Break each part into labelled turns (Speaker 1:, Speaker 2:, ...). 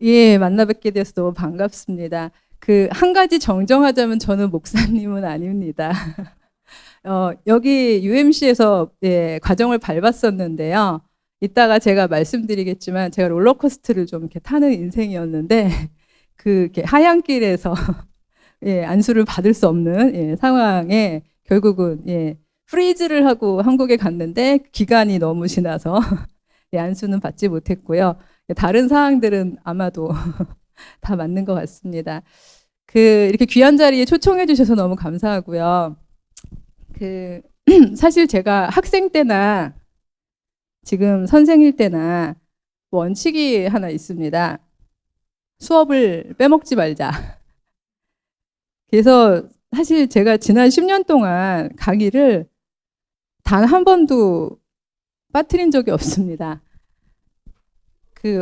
Speaker 1: 예, 만나 뵙게 돼서 너무 반갑습니다. 한 가지 정정하자면 저는 목사님은 아닙니다. 여기 UMC에서 예, 과정을 밟았었는데요. 이따가 제가 말씀드리겠지만 제가 롤러코스터를 좀 이렇게 타는 인생이었는데 이렇게 하얀길에서 예, 안수를 받을 수 없는 예, 상황에 결국은 예, 프리즈를 하고 한국에 갔는데 기간이 너무 지나서 예, 안수는 받지 못했고요. 다른 사항들은 아마도 다 맞는 것 같습니다. 이렇게 귀한 자리에 초청해 주셔서 너무 감사하고요. 사실 제가 학생 때나 지금 선생일 때나 원칙이 하나 있습니다. 수업을 빼먹지 말자. 그래서 사실 제가 지난 10년 동안 강의를 단 한 번도 빠뜨린 적이 없습니다.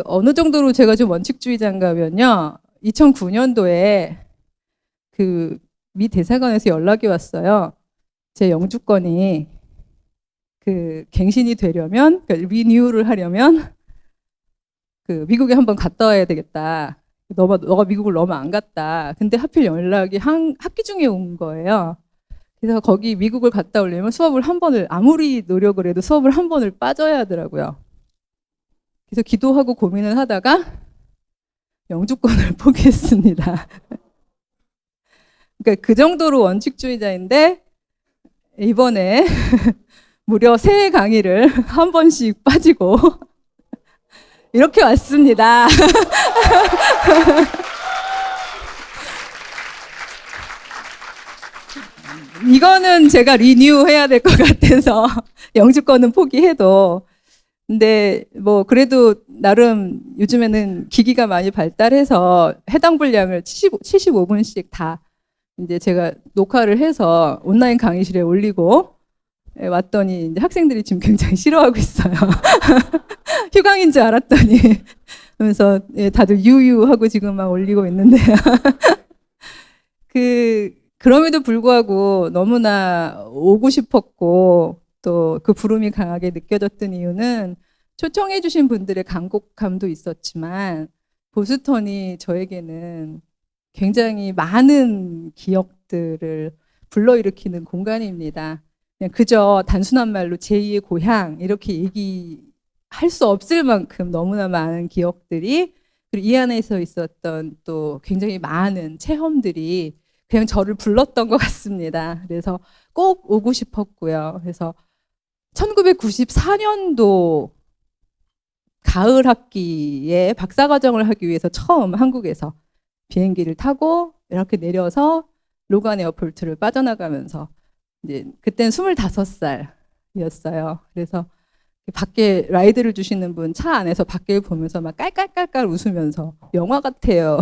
Speaker 1: 어느 정도로 제가 좀 원칙주의자인가면요. 2009년도에 미 대사관에서 연락이 왔어요. 제 영주권이 갱신이 되려면, 그러니까 리뉴를 하려면 미국에 한번 갔다 와야 되겠다. 너가 미국을 너무 안 갔다. 근데 하필 연락이 학기 중에 온 거예요. 그래서 거기 미국을 갔다 오려면 수업을 한 번을, 아무리 노력을 해도 수업을 한 번을 빠져야 하더라고요. 그래서 기도하고 고민을 하다가 영주권을 포기했습니다. 그러니까 그 정도로 원칙주의자인데 이번에 무려 3 강의를 한 번씩 빠지고 이렇게 왔습니다. 이거는 제가 리뉴해야 될 것 같아서 영주권은 포기해도 근데 그래도 나름 요즘에는 기기가 많이 발달해서 해당 분량을 75분씩 다 이제 제가 녹화를 해서 온라인 강의실에 올리고 왔더니 이제 학생들이 지금 굉장히 싫어하고 있어요. 휴강인 줄 알았더니 그러면서 다들 유유하고 지금 막 올리고 있는데요. 그럼에도 불구하고 너무나 오고 싶었고 또 부름이 강하게 느껴졌던 이유는 초청해 주신 분들의 간곡함도 있었지만 보스턴이 저에게는 굉장히 많은 기억들을 불러일으키는 공간입니다. 그냥 그저 단순한 말로 제2의 고향 이렇게 얘기할 수 없을 만큼 너무나 많은 기억들이 그리고 이 안에서 있었던 또 굉장히 많은 체험들이 그냥 저를 불렀던 것 같습니다. 그래서 꼭 오고 싶었고요. 그래서 1994년도 가을 학기에 박사과정을 하기 위해서 처음 한국에서 비행기를 타고 이렇게 내려서 로간 에어포트를 빠져나가면서 이제 그때는 25살이었어요. 그래서 밖에 라이드를 주시는 분 차 안에서 밖을 보면서 막 깔깔깔깔 웃으면서 영화 같아요.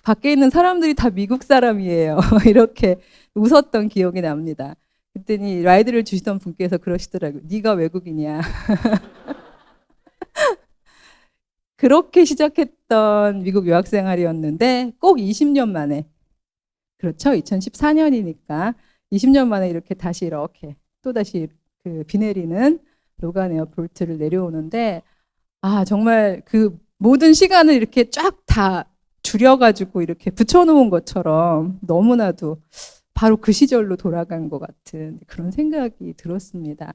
Speaker 1: 밖에 있는 사람들이 다 미국 사람이에요. 이렇게 웃었던 기억이 납니다. 그랬더니 라이드를 주시던 분께서 그러시더라고요. 네가 외국인이야. 그렇게 시작했던 미국 유학 생활이었는데 꼭 20년 만에 그렇죠. 2014년이니까 20년 만에 이렇게 다시 이렇게 또다시 비 내리는 로간 에어포트를 내려오는데 정말 모든 시간을 이렇게 쫙 다 줄여가지고 이렇게 붙여놓은 것처럼 너무나도 바로 그 시절로 돌아간 것 같은 그런 생각이 들었습니다.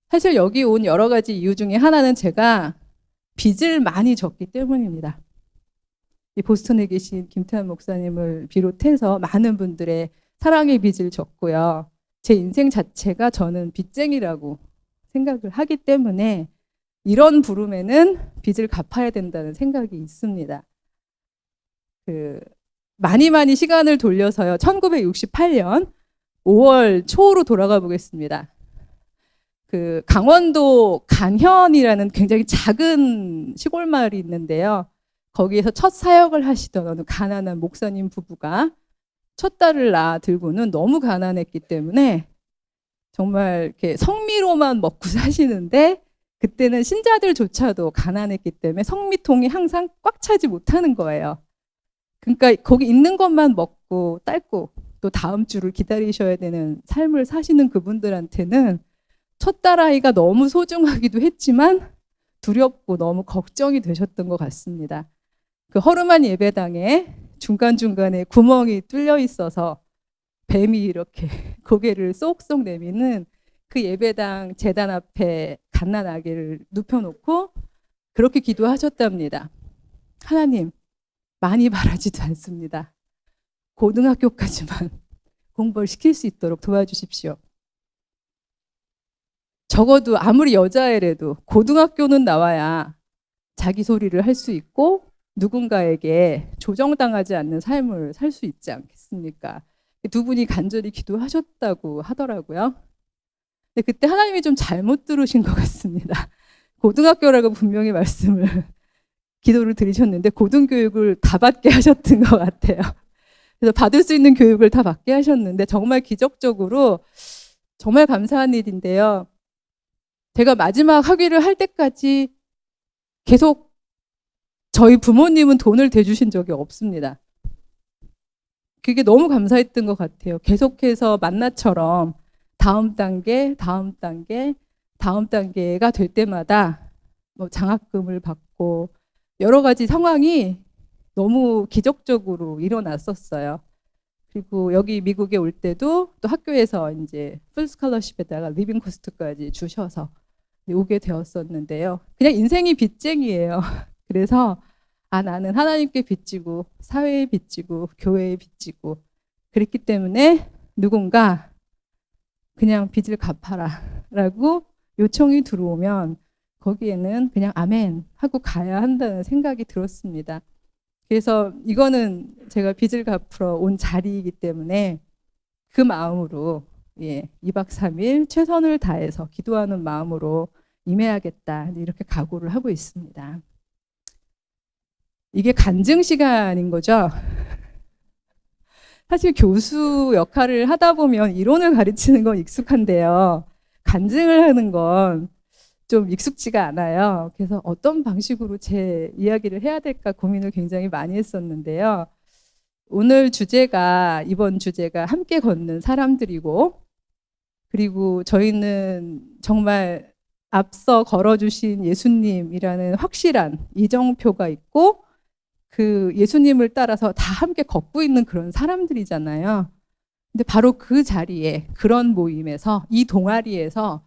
Speaker 1: 사실 여기 온 여러 가지 이유 중에 하나는 제가 빚을 많이 졌기 때문입니다. 이 보스턴에 계신 김태환 목사님을 비롯해서 많은 분들의 사랑의 빚을 졌고요. 제 인생 자체가 저는 빚쟁이라고 생각을 하기 때문에 이런 부름에는 빚을 갚아야 된다는 생각이 있습니다. 많이 시간을 돌려서요. 1968년 5월 초로 돌아가 보겠습니다. 강원도 간현이라는 굉장히 작은 시골 마을이 있는데요. 거기에서 첫 사역을 하시던 어느 가난한 목사님 부부가 첫 딸을 낳아들고는 너무 가난했기 때문에 정말 이렇게 성미로만 먹고 사시는데 그때는 신자들조차도 가난했기 때문에 성미통이 항상 꽉 차지 못하는 거예요. 그러니까 거기 있는 것만 먹고 딸고 또 다음 주를 기다리셔야 되는 삶을 사시는 그분들한테는 첫 딸아이가 너무 소중하기도 했지만 두렵고 너무 걱정이 되셨던 것 같습니다. 그 허름한 예배당에 중간중간에 구멍이 뚫려 있어서 뱀이 이렇게 고개를 쏙쏙 내미는 그 예배당 제단 앞에 갓난아기를 눕혀놓고 그렇게 기도하셨답니다. 하나님, 많이 바라지도 않습니다. 고등학교까지만 공부를 시킬 수 있도록 도와주십시오. 적어도 아무리 여자애라도 고등학교는 나와야 자기 소리를 할 수 있고 누군가에게 조정당하지 않는 삶을 살 수 있지 않겠습니까? 두 분이 간절히 기도하셨다고 하더라고요. 근데 그때 하나님이 좀 잘못 들으신 것 같습니다. 고등학교라고 분명히 기도를 드리셨는데 고등교육을 다 받게 하셨던 것 같아요. 그래서 받을 수 있는 교육을 다 받게 하셨는데 정말 기적적으로 정말 감사한 일인데요. 제가 마지막 학위를 할 때까지 계속 저희 부모님은 돈을 대주신 적이 없습니다. 그게 너무 감사했던 것 같아요. 계속해서 만나처럼 다음 단계, 다음 단계, 다음 단계가 될 때마다 뭐 장학금을 받고 여러 가지 상황이 너무 기적적으로 일어났었어요. 그리고 여기 미국에 올 때도 또 학교에서 이제 풀 스칼러십에다가 리빙 코스트까지 주셔서 오게 되었었는데요. 그냥 인생이 빚쟁이에요. 그래서 나는 하나님께 빚지고 사회에 빚지고 교회에 빚지고 그랬기 때문에 누군가 그냥 빚을 갚아라 라고 요청이 들어오면 거기에는 그냥 아멘 하고 가야 한다는 생각이 들었습니다. 그래서 이거는 제가 빚을 갚으러 온 자리이기 때문에 그 마음으로 2박 3일 최선을 다해서 기도하는 마음으로 임해야겠다 이렇게 각오를 하고 있습니다. 이게 간증 시간인 거죠. 사실 교수 역할을 하다 보면 이론을 가르치는 건 익숙한데요. 간증을 하는 건 좀 익숙지가 않아요. 그래서 어떤 방식으로 제 이야기를 해야 될까 고민을 굉장히 많이 했었는데요. 이번 주제가 함께 걷는 사람들이고, 그리고 저희는 정말 앞서 걸어주신 예수님이라는 확실한 이정표가 있고, 그 예수님을 따라서 다 함께 걷고 있는 그런 사람들이잖아요. 근데 바로 그 자리에, 그런 모임에서, 이 동아리에서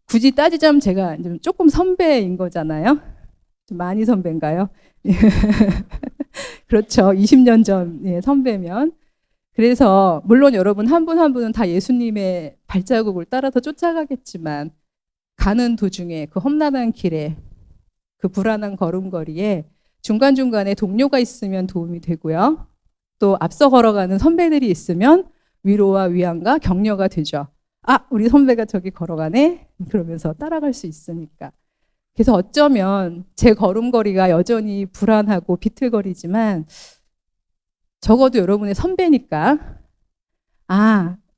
Speaker 1: 굳이 따지자면 제가 조금 선배인 거잖아요. 좀 많이 선배인가요? 그렇죠. 20년 전 선배면. 그래서 물론 여러분 한 분 한 분은 다 예수님의 발자국을 따라서 쫓아가겠지만 가는 도중에 그 험난한 길에 그 불안한 걸음걸이에 중간중간에 동료가 있으면 도움이 되고요. 또 앞서 걸어가는 선배들이 있으면 위로와 위안과 격려가 되죠. 우리 선배가 저기 걸어가네? 그러면서 따라갈 수 있으니까. 그래서 어쩌면 제 걸음걸이가 여전히 불안하고 비틀거리지만 적어도 여러분의 선배니까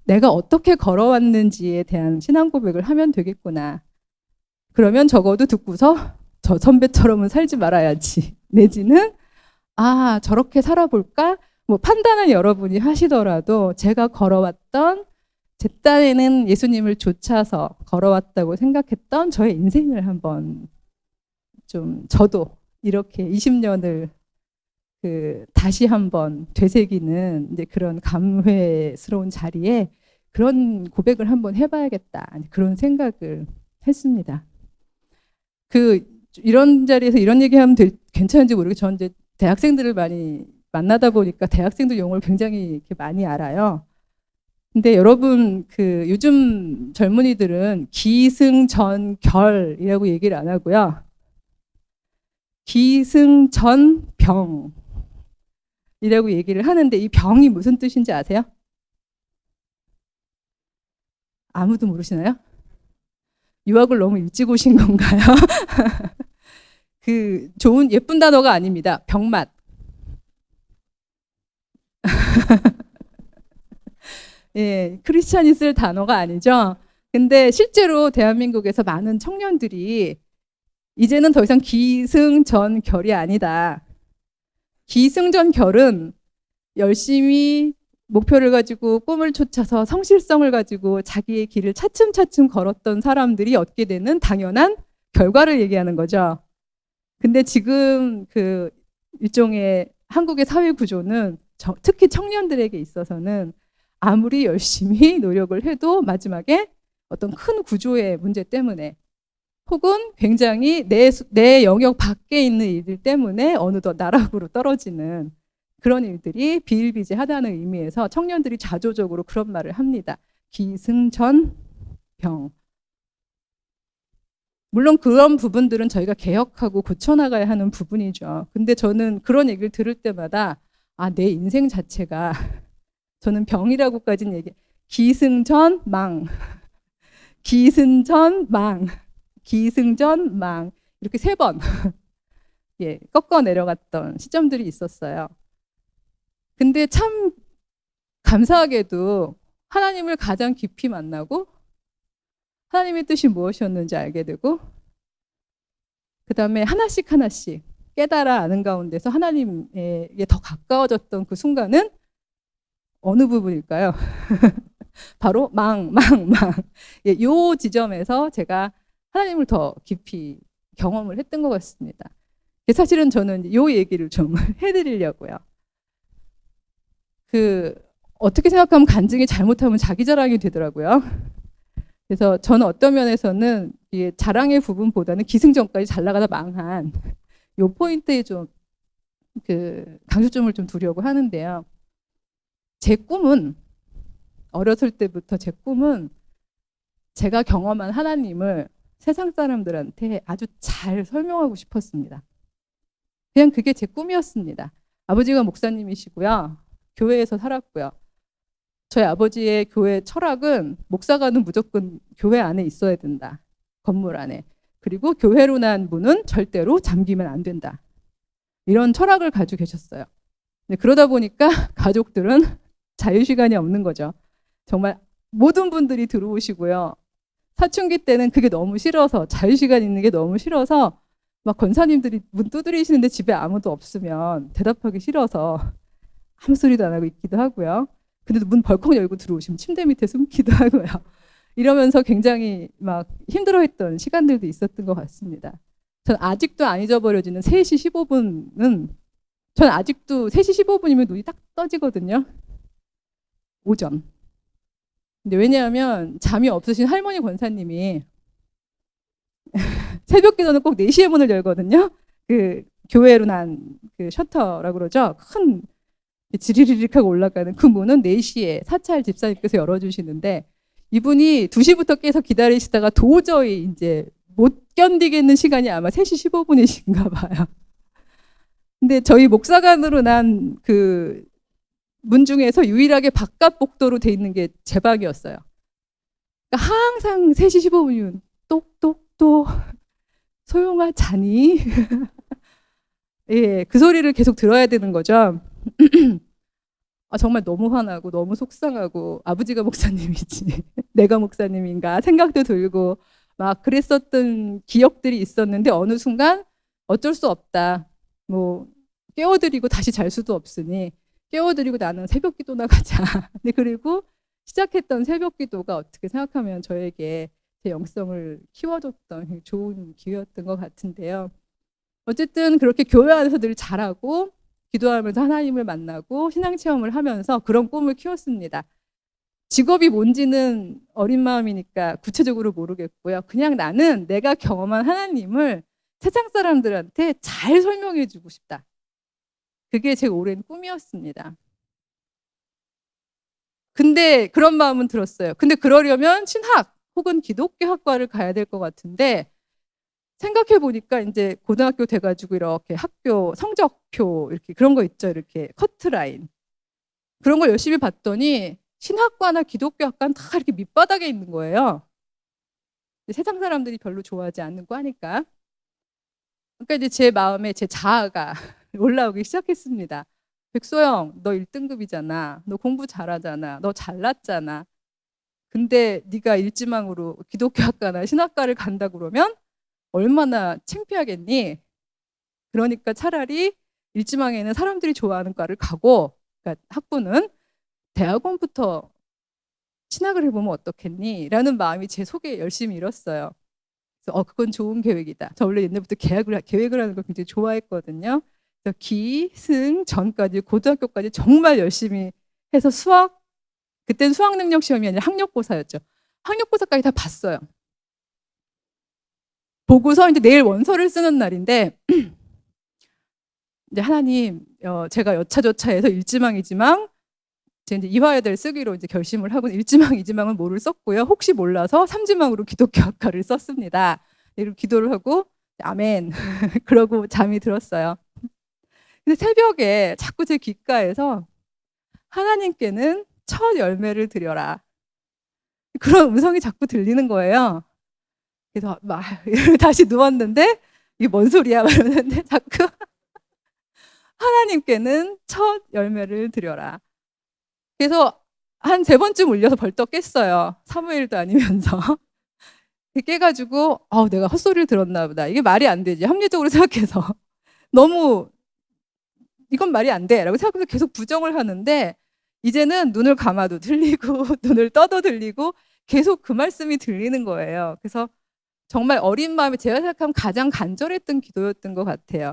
Speaker 1: 내가 어떻게 걸어왔는지에 대한 신앙 고백을 하면 되겠구나. 그러면 적어도 듣고서 저 선배처럼은 살지 말아야지. 내지는 저렇게 살아볼까? 뭐 판단은 여러분이 하시더라도 제가 걸어왔던 제 딴에는 예수님을 좇아서 걸어왔다고 생각했던 저의 인생을 한번 좀 저도 이렇게 20년을 다시 한번 되새기는 이제 그런 감회스러운 자리에 그런 고백을 한번 해봐야겠다 그런 생각을 했습니다. 이런 자리에서 이런 얘기하면 괜찮은지 모르겠어요. 저는 이제 대학생들을 많이 만나다 보니까 대학생들 용어를 굉장히 이렇게 많이 알아요. 근데 여러분 요즘 젊은이들은 기승전결이라고 얘기를 안 하고요. 기승전병이라고 얘기를 하는데 이 병이 무슨 뜻인지 아세요? 아무도 모르시나요? 유학을 너무 일찍 오신 건가요? 좋은 예쁜 단어가 아닙니다. 병맛. 크리스찬이 쓸 단어가 아니죠. 근데 실제로 대한민국에서 많은 청년들이 이제는 더 이상 기승전결이 아니다. 기승전결은 열심히 목표를 가지고 꿈을 쫓아서 성실성을 가지고 자기의 길을 차츰차츰 걸었던 사람들이 얻게 되는 당연한 결과를 얘기하는 거죠. 근데 지금 그 일종의 한국의 사회 구조는 특히 청년들에게 있어서는 아무리 열심히 노력을 해도 마지막에 어떤 큰 구조의 문제 때문에 혹은 굉장히 내 영역 밖에 있는 일들 때문에 어느덧 나락으로 떨어지는 그런 일들이 비일비재하다는 의미에서 청년들이 자조적으로 그런 말을 합니다. 기승전병. 물론 그런 부분들은 저희가 개혁하고 고쳐나가야 하는 부분이죠. 근데 저는 그런 얘기를 들을 때마다 내 인생 자체가 저는 병이라고까지는 기승전망, 기승전망, 기승전망 이렇게 3번 예, 꺾어 내려갔던 시점들이 있었어요. 근데 참 감사하게도 하나님을 가장 깊이 만나고 하나님의 뜻이 무엇이었는지 알게 되고 그 다음에 하나씩 깨달아 아는 가운데서 하나님에게 더 가까워졌던 그 순간은 어느 부분일까요? 바로 망. 예, 요 지점에서 제가 하나님을 더 깊이 경험을 했던 것 같습니다. 사실은 저는 요 얘기를 좀 해드리려고요. 어떻게 생각하면 간증이 잘못하면 자기 자랑이 되더라고요. 그래서 저는 어떤 면에서는 자랑의 부분보다는 기승전까지 잘 나가다 망한 요 포인트에 좀 강조점을 좀 두려고 하는데요. 제 꿈은 어렸을 때부터 제 꿈은 제가 경험한 하나님을 세상 사람들한테 아주 잘 설명하고 싶었습니다. 그냥 그게 제 꿈이었습니다. 아버지가 목사님이시고요. 교회에서 살았고요. 저희 아버지의 교회 철학은 목사가는 무조건 교회 안에 있어야 된다. 건물 안에. 그리고 교회로 난 문은 절대로 잠기면 안 된다. 이런 철학을 가지고 계셨어요. 그러다 보니까 가족들은 자유시간이 없는 거죠. 정말 모든 분들이 들어오시고요. 사춘기 때는 그게 너무 싫어서 자유시간 있는 게 너무 싫어서 막 권사님들이 문 두드리시는데 집에 아무도 없으면 대답하기 싫어서 아무 소리도 안 하고 있기도 하고요. 근데도 문 벌컥 열고 들어오시면 침대 밑에 숨기도 하고요. 이러면서 굉장히 막 힘들어했던 시간들도 있었던 것 같습니다. 전 아직도 안 잊어버려지는 3시 15분은 전 아직도 3시 15분이면 눈이 딱 떠지거든요. 오전. 근데 왜냐하면 잠이 없으신 할머니 권사님이 새벽 기도는 꼭 4시에 문을 열거든요. 교회로 난 셔터라고 그러죠. 큰 지리리릭하고 올라가는 그 문은 4시에 사찰 집사님께서 열어주시는데 이분이 2시부터 깨서 기다리시다가 도저히 이제 못 견디겠는 시간이 아마 3시 15분이신가 봐요. 근데 저희 목사관으로 난 문 중에서 유일하게 바깥 복도로 돼 있는 게 제 방이었어요. 그러니까 항상 3시 15분이면 똑똑똑 소용아 자니? 예, 그 소리를 계속 들어야 되는 거죠. 정말 너무 화나고 너무 속상하고 아버지가 목사님이지 내가 목사님인가 생각도 들고 막 그랬었던 기억들이 있었는데 어느 순간 어쩔 수 없다. 뭐 깨워드리고 다시 잘 수도 없으니 깨워드리고 나는 새벽 기도나 가자. 근데 그리고 시작했던 새벽 기도가 어떻게 생각하면 저에게 제 영성을 키워줬던 좋은 기회였던 것 같은데요. 어쨌든 그렇게 교회 안에서 늘 잘하고 기도하면서 하나님을 만나고 신앙체험을 하면서 그런 꿈을 키웠습니다. 직업이 뭔지는 어린 마음이니까 구체적으로 모르겠고요. 그냥 나는 내가 경험한 하나님을 세상 사람들한테 잘 설명해 주고 싶다. 그게 제 오랜 꿈이었습니다. 근데 그런 마음은 들었어요. 근데 그러려면 신학 혹은 기독교 학과를 가야 될 것 같은데 생각해 보니까 이제 고등학교 돼가지고 이렇게 학교 성적표 이렇게 그런 거 있죠. 이렇게 커트라인. 그런 걸 열심히 봤더니 신학과나 기독교 학과는 다 이렇게 밑바닥에 있는 거예요. 세상 사람들이 별로 좋아하지 않는 과니까. 그러니까 이제 제 마음에 제 자아가 올라오기 시작했습니다. 백소영, 너 1등급이잖아. 너 공부 잘하잖아. 너 잘났잖아. 근데 네가 일지망으로 기독교 학과나 신학과를 간다 그러면 얼마나 창피하겠니? 그러니까 차라리 일지망에는 사람들이 좋아하는 과를 가고, 그러니까 학부는 대학원부터 신학을 해보면 어떻겠니? 라는 마음이 제 속에 열심히 일었어요. 그래서 그건 좋은 계획이다. 저 원래 옛날부터 계획을 하는 걸 굉장히 좋아했거든요. 그래서 기, 승, 전까지 고등학교까지 정말 열심히 해서 그때는 수학 능력 시험이 아니라 학력고사였죠. 학력고사까지 다 봤어요. 보고서 이제 내일 원서를 쓰는 날인데 이제 하나님, 제가 여차저차해서 일지망이지망 제 이제 이화여대를 쓰기로 이제 결심을 하고 일지망, 이지망은 뭐를 썼고요. 혹시 몰라서 삼지망으로 기독교학과를 썼습니다. 이렇게 기도를 하고 아멘 그러고 잠이 들었어요. 근데 새벽에 자꾸 제 귓가에서 하나님께는 첫 열매를 드려라. 그런 음성이 자꾸 들리는 거예요. 그래서 막 다시 누웠는데 이게 뭔 소리야? 이러는데 자꾸 하나님께는 첫 열매를 드려라. 그래서 한 3번쯤 울려서 벌떡 깼어요. 사무엘도 아니면서. 깨가지고 내가 헛소리를 들었나 보다. 이게 말이 안 되지. 합리적으로 생각해서. 너무 이건 말이 안 돼 라고 생각해서 계속 부정을 하는데 이제는 눈을 감아도 들리고 눈을 떠도 들리고 계속 그 말씀이 들리는 거예요. 그래서 정말 어린 마음에 제가 생각하면 가장 간절했던 기도였던 것 같아요.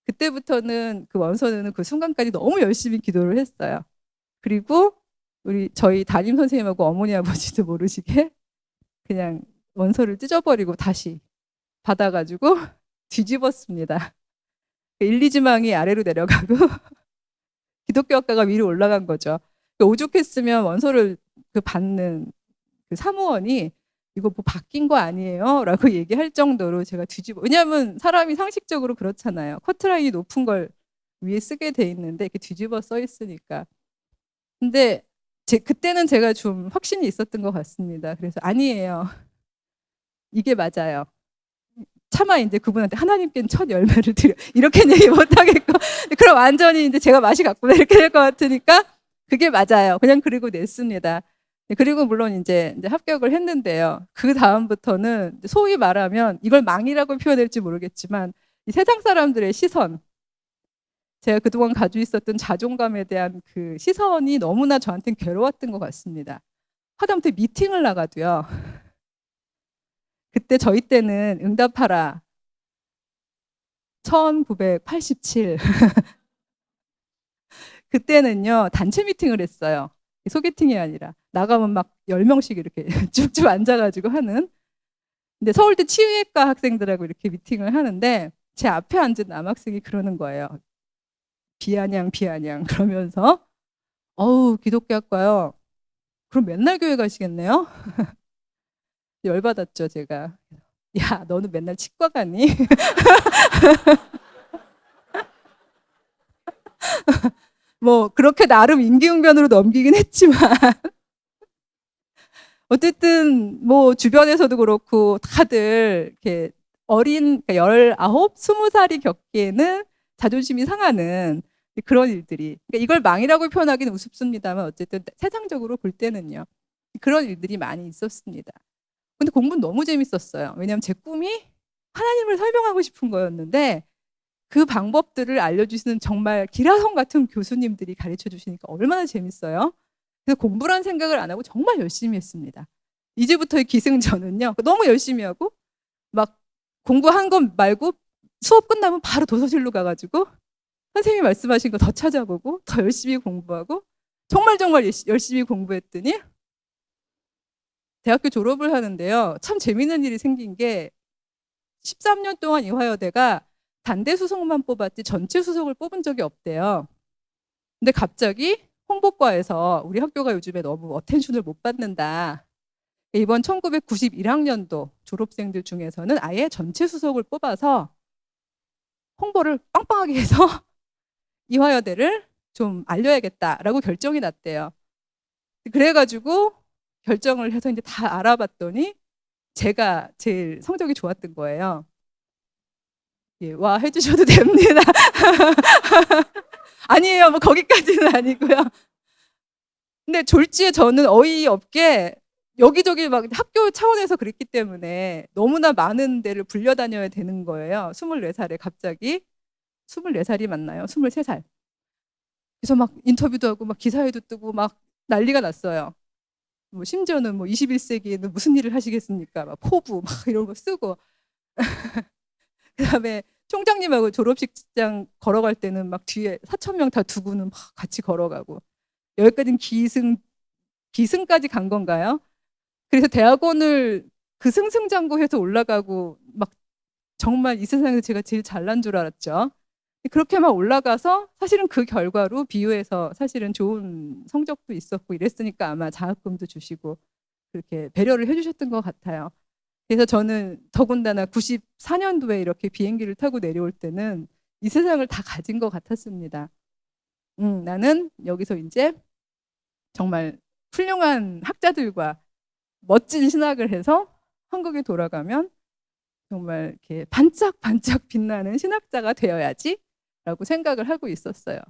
Speaker 1: 그때부터는 그 원서는 그 순간까지 너무 열심히 기도를 했어요. 그리고 저희 담임 선생님하고 어머니 아버지도 모르시게 그냥 원서를 찢어버리고 다시 받아가지고 뒤집었습니다. 1, 2지망이 아래로 내려가고 기독교학과가 위로 올라간 거죠. 오죽했으면 원서를 받는 그 사무원이 이거 뭐 바뀐 거 아니에요? 라고 얘기할 정도로 제가 왜냐하면 사람이 상식적으로 그렇잖아요. 커트라인이 높은 걸 위에 쓰게 돼 있는데 이렇게 뒤집어 써 있으니까. 근데 그때는 제가 좀 확신이 있었던 것 같습니다. 그래서 아니에요. 이게 맞아요. 차마 이제 그분한테 하나님께는 첫 열매를 드려 이렇게는 얘기 못 하겠고 그럼 완전히 이제 제가 맛이 갔구나 이렇게 될 것 같으니까 그게 맞아요. 그냥 그리고 냈습니다. 그리고 물론 이제 합격을 했는데요. 그 다음부터는 소위 말하면 이걸 망이라고 표현할지 모르겠지만 이 세상 사람들의 시선, 제가 그동안 가지고 있었던 자존감에 대한 그 시선이 너무나 저한테는 괴로웠던 것 같습니다. 하다못해 미팅을 나가도요. 그때 저희 때는 응답하라 1987 그때는요 단체 미팅을 했어요. 소개팅이 아니라 나가면 막 10명씩 이렇게 쭉쭉 앉아가지고 하는. 근데 서울대 치의학과 학생들하고 이렇게 미팅을 하는데 제 앞에 앉은 남학생이 그러는 거예요. 비아냥 그러면서 기독교학과요. 그럼 맨날 교회 가시겠네요? 열받았죠 제가. 야 너는 맨날 치과 가니? 뭐 그렇게 나름 임기응변으로 넘기긴 했지만 어쨌든 뭐 주변에서도 그렇고 다들 이렇게 어린 19, 20살이 겪기에는 자존심이 상하는 그런 일들이, 그러니까 이걸 망이라고 표현하기는 우습습니다만 어쨌든 세상적으로 볼 때는요 그런 일들이 많이 있었습니다. 근데 공부는 너무 재밌었어요. 왜냐하면 제 꿈이 하나님을 설명하고 싶은 거였는데 그 방법들을 알려주시는 정말 기라성 같은 교수님들이 가르쳐 주시니까 얼마나 재밌어요. 그래서 공부란 생각을 안 하고 정말 열심히 했습니다. 이제부터의 기승전은요. 너무 열심히 하고 막 공부한 것 말고 수업 끝나면 바로 도서실로 가가지고 선생님이 말씀하신 거 더 찾아보고 더 열심히 공부하고 정말 열심히 공부했더니 대학교 졸업을 하는데요. 참 재밌는 일이 생긴 게 13년 동안 이화여대가 단대 수석만 뽑았지 전체 수석을 뽑은 적이 없대요. 근데 갑자기 홍보과에서 우리 학교가 요즘에 너무 어텐션을 못 받는다. 이번 1991학년도 졸업생들 중에서는 아예 전체 수석을 뽑아서 홍보를 빵빵하게 해서 이화여대를 좀 알려야겠다라고 결정이 났대요. 그래가지고 결정을 해서 이제 다 알아봤더니 제가 제일 성적이 좋았던 거예요. 예, 와 해주셔도 됩니다. 아니에요, 뭐 거기까지는 아니고요. 근데 졸지에 저는 어이없게 여기저기 막 학교 차원에서 그랬기 때문에 너무나 많은 데를 불려다녀야 되는 거예요. 24살에 갑자기. 24살이 맞나요? 23살. 그래서 막 인터뷰도 하고 막 기사에도 뜨고 막 난리가 났어요. 뭐 심지어는 뭐 21세기에는 무슨 일을 하시겠습니까? 막 포부 막 이런 거 쓰고. 그다음에 총장님하고 졸업식장 걸어갈 때는 막 뒤에 4,000명 다 두고는 막 같이 걸어가고 여기까지는 기승까지 간 건가요? 그래서 대학원을 그 승승장구해서 올라가고 막 정말 이 세상에서 제가 제일 잘난 줄 알았죠. 그렇게 막 올라가서 사실은 그 결과로 비유해서 사실은 좋은 성적도 있었고 이랬으니까 아마 장학금도 주시고 그렇게 배려를 해주셨던 것 같아요. 그래서 저는 더군다나 94년도에 이렇게 비행기를 타고 내려올 때는 이 세상을 다 가진 것 같았습니다. 나는 여기서 이제 정말 훌륭한 학자들과 멋진 신학을 해서 한국에 돌아가면 정말 이렇게 반짝반짝 빛나는 신학자가 되어야지라고 생각을 하고 있었어요.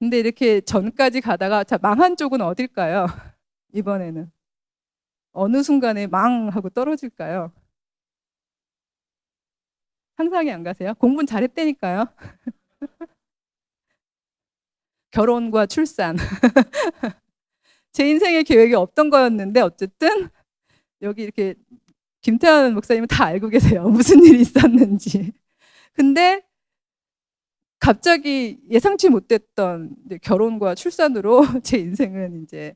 Speaker 1: 근데 이렇게 전까지 가다가 자, 망한 쪽은 어딜까요? 이번에는 어느 순간에 망 하고 떨어질까요? 상상이 안 가세요? 공부는 잘했다니까요. 결혼과 출산. 제 인생의 계획이 없던 거였는데 어쨌든 여기 이렇게 김태환 목사님은 다 알고 계세요. 무슨 일이 있었는지. 근데 갑자기 예상치 못했던 결혼과 출산으로 제 인생은 이제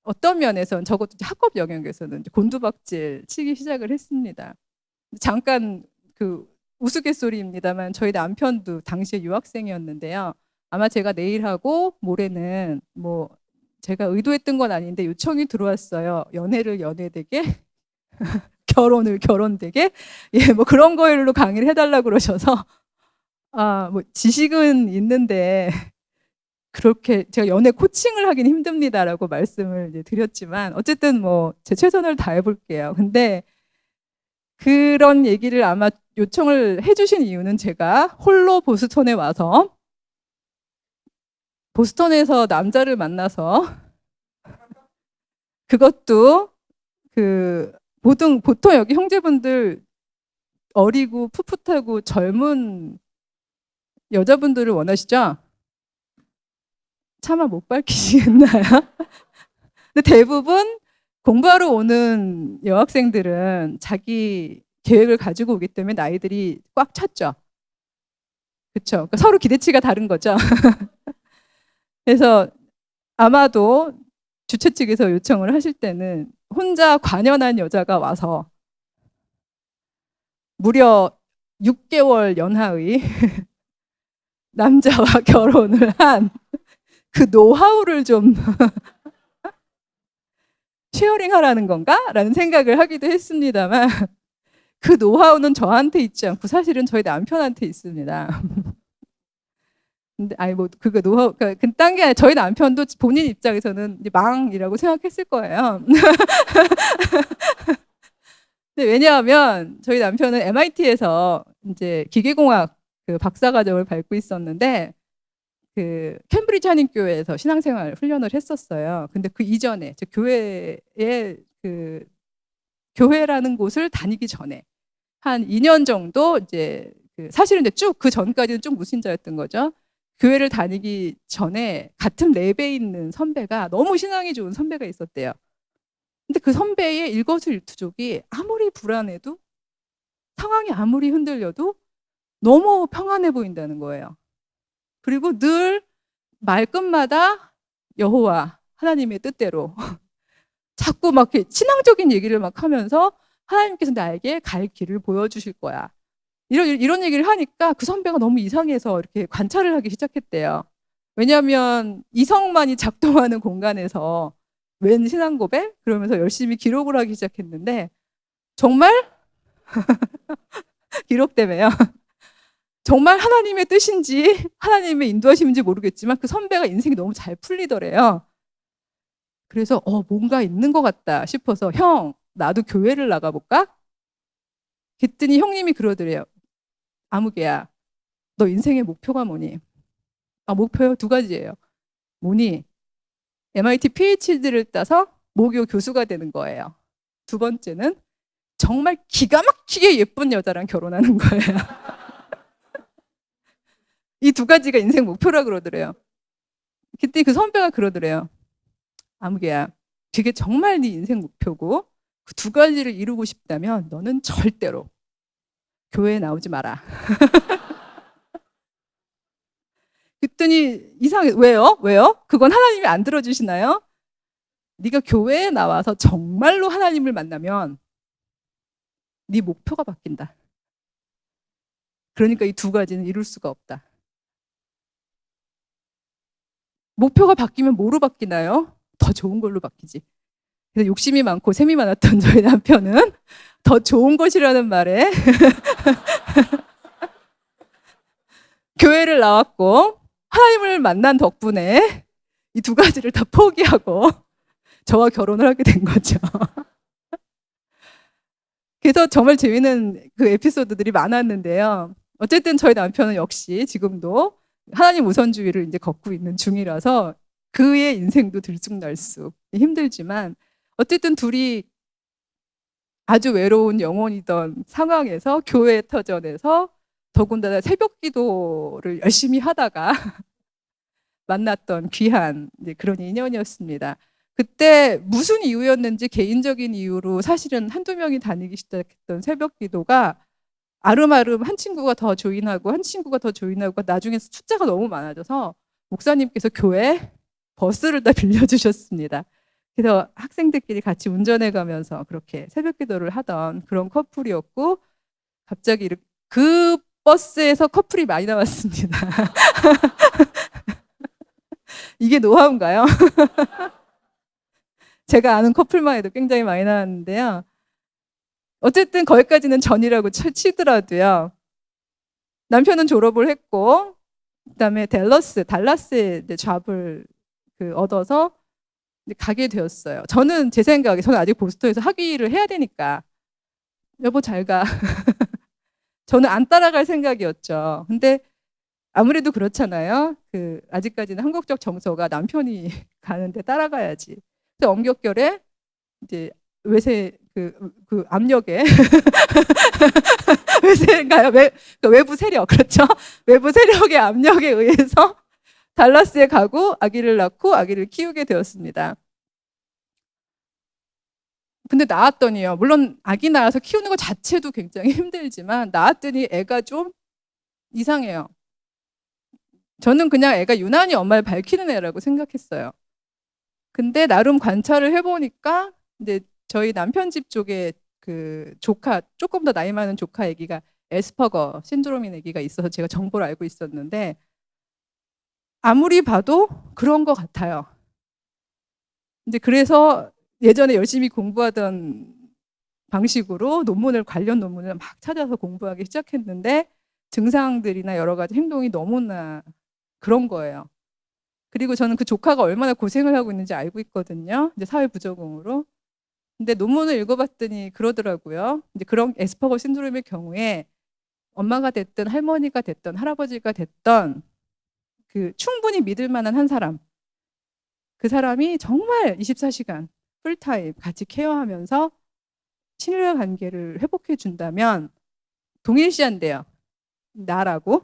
Speaker 1: 어떤 면에서는 적어도 학업 영역에서는 곤두박질 치기 시작을 했습니다. 잠깐 그 우스갯소리입니다만 저희 남편도 당시에 유학생이었는데요. 아마 제가 내일하고 모레는 뭐 제가 의도했던 건 아닌데 요청이 들어왔어요. 연애를 연애되게 결혼을 결혼되게 예, 뭐 그런 거로 강의를 해달라고 그러셔서 뭐 지식은 있는데 그렇게 제가 연애 코칭을 하긴 힘듭니다라고 말씀을 이제 드렸지만 어쨌든 뭐 제 최선을 다해 볼게요. 근데 그런 얘기를 아마 요청을 해주신 이유는 제가 홀로 보스턴에 와서 보스턴에서 남자를 만나서 그것도 그 보통 여기 형제분들 어리고 풋풋하고 젊은 여자분들을 원하시죠? 차마 못 밝히시겠나요? 근데 대부분 공부하러 오는 여학생들은 자기 계획을 가지고 오기 때문에 나이들이 꽉 찼죠. 그렇죠. 그러니까 서로 기대치가 다른 거죠. 그래서 아마도 주최 측에서 요청을 하실 때는 혼자 관연한 여자가 와서 무려 6개월 연하의 남자와 결혼을 한 그 노하우를 좀 쉐어링 하라는 건가? 라는 생각을 하기도 했습니다만 그 노하우는 저한테 있지 않고 사실은 저희 남편한테 있습니다. 근데 아니 뭐 그거 노하우 그딴 게 아니라 저희 남편도 본인 입장에서는 이제 망이라고 생각했을 거예요. 근데 왜냐하면 저희 남편은 MIT에서 이제 기계공학 그 박사과정을 밟고 있었는데 그 캠브리지 한인교회에서 신앙생활 훈련을 했었어요. 근데 그 이전에 즉 교회에 그 교회라는 곳을 다니기 전에 한 2년 정도 이제 사실은 이제 쭉 그 전까지는 쭉 무신자였던 거죠. 교회를 다니기 전에 같은 랩에 있는 선배가 너무 신앙이 좋은 선배가 있었대요. 근데 그 선배의 일거수일투족이 아무리 불안해도 상황이 아무리 흔들려도 너무 평안해 보인다는 거예요. 그리고 늘 말끝마다 여호와 하나님의 뜻대로 자꾸 막 이렇게 신앙적인 얘기를 막 하면서 하나님께서 나에게 갈 길을 보여주실 거야. 이런 얘기를 하니까 그 선배가 너무 이상해서 이렇게 관찰을 하기 시작했대요. 왜냐하면 이성만이 작동하는 공간에서 웬 신앙 고백? 그러면서 열심히 기록을 하기 시작했는데 정말 기록되며요. 정말 하나님의 뜻인지 하나님의 인도하심인지 모르겠지만 그 선배가 인생이 너무 잘 풀리더래요. 그래서 뭔가 있는 것 같다 싶어서 형 나도 교회를 나가볼까? 그랬더니 형님이 그러더래요. 아무개야 너 인생의 목표가 뭐니? 목표요? 2가지예요. 뭐니? MIT PhD를 따서 모교 교수가 되는 거예요. 2번째는 정말 기가 막히게 예쁜 여자랑 결혼하는 거예요. 이 2가지가 인생 목표라 그러더래요. 그때 그 선배가 그러더래요. 아무개야 그게 정말 네 인생 목표고 그 2가지를 이루고 싶다면 너는 절대로 교회에 나오지 마라. 그랬더니 이상해. 왜요? 왜요? 그건 하나님이 안 들어주시나요? 네가 교회에 나와서 정말로 하나님을 만나면 네 목표가 바뀐다. 그러니까 이 두 가지는 이룰 수가 없다. 목표가 바뀌면 뭐로 바뀌나요? 더 좋은 걸로 바뀌지. 그래서 욕심이 많고 셈이 많았던 저희 남편은 더 좋은 것이라는 말에 교회를 나왔고 하나님을 만난 덕분에 이 두 가지를 다 포기하고 저와 결혼을 하게 된 거죠. 그래서 정말 재미있는 그 에피소드들이 많았는데요. 어쨌든 저희 남편은 역시 지금도 하나님 우선주의를 이제 걷고 있는 중이라서 그의 인생도 들쑥날쑥 힘들지만 어쨌든 둘이 아주 외로운 영혼이던 상황에서 교회 터전에서 더군다나 새벽 기도를 열심히 하다가 만났던 귀한 그런 인연이었습니다. 그때 무슨 이유였는지 개인적인 이유로 사실은 한두 명이 다니기 시작했던 새벽 기도가 아름아름 한 친구가 더 조인하고 한 친구가 더 조인하고 나중에 숫자가 너무 많아져서 목사님께서 교회 버스를 다 빌려주셨습니다. 그래서 학생들끼리 같이 운전해 가면서 그렇게 새벽 기도를 하던 그런 커플이었고 갑자기 그 버스에서 커플이 많이 나왔습니다. 이게 노하우인가요? 제가 아는 커플만 해도 굉장히 많이 나왔는데요. 어쨌든 거기까지는 전이라고 치더라도요. 남편은 졸업을 했고 그다음에 달라스에 잡을 얻어서 가게 되었어요. 저는 제 생각에 저는 아직 보스턴에서 학위를 해야 되니까 여보 잘 가. 저는 안 따라갈 생각이었죠. 근데 아무래도 그렇잖아요. 아직까지는 한국적 정서가 남편이 가는데 따라가야지. 그래서 엄격결에 이제 압력에 외세인가요? 외부 세력 그렇죠? 외부 세력의 압력에 의해서 달라스에 가고 아기를 낳고 아기를 키우게 되었습니다. 근데 낳았더니요. 물론 아기 낳아서 키우는 것 자체도 굉장히 힘들지만 낳았더니 애가 좀 이상해요. 저는 그냥 애가 유난히 엄마를 밝히는 애라고 생각했어요. 근데 나름 관찰을 해보니까 이제 저희 남편 집 쪽에 조카, 조금 더 나이 많은 조카 애기가 에스퍼거 신드롬인 애기가 있어서 제가 정보를 알고 있었는데 아무리 봐도 그런 것 같아요. 근데 그래서 예전에 열심히 공부하던 방식으로 관련 논문을 막 찾아서 공부하기 시작했는데 증상들이나 여러 가지 행동이 너무나 그런 거예요. 그리고 저는 그 조카가 얼마나 고생을 하고 있는지 알고 있거든요. 이제 사회부적응으로. 근데 논문을 읽어봤더니 그러더라고요. 이제 그런 에스퍼거 신드롬의 경우에 엄마가 됐든 할머니가 됐든 할아버지가 됐던 충분히 믿을 만한 한 사람, 그 사람이 정말 24시간 풀타임 같이 케어하면서 친밀한 관계를 회복해 준다면 동일시한대요. 나라고.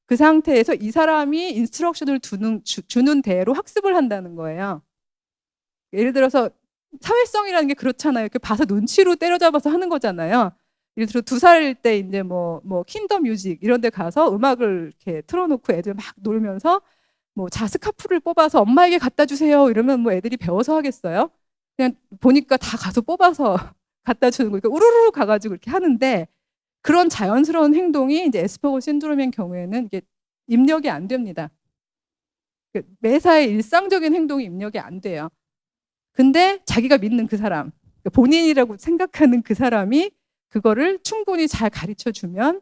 Speaker 1: 그 상태에서 이 사람이 인스트럭션을 주는 대로 학습을 한다는 거예요. 예를 들어서 사회성이라는 게 그렇잖아요. 이렇게 봐서 눈치로 때려잡아서 하는 거잖아요. 예를 들어 2살일 때 이제 뭐 킨더 뮤직 이런 데 가서 음악을 이렇게 틀어놓고 애들 막 놀면서 뭐 자스카프를 뽑아서 엄마에게 갖다 주세요. 이러면 뭐 애들이 배워서 하겠어요? 그냥 보니까 다 가서 뽑아서 갖다 주는 거니까 우르르 가가지고 이렇게 하는데 그런 자연스러운 행동이 이제 에스퍼거 신드롬의 경우에는 이게 입력이 안 됩니다. 매사의 일상적인 행동이 입력이 안 돼요. 근데 자기가 믿는 그 사람, 본인이라고 생각하는 그 사람이 그거를 충분히 잘 가르쳐 주면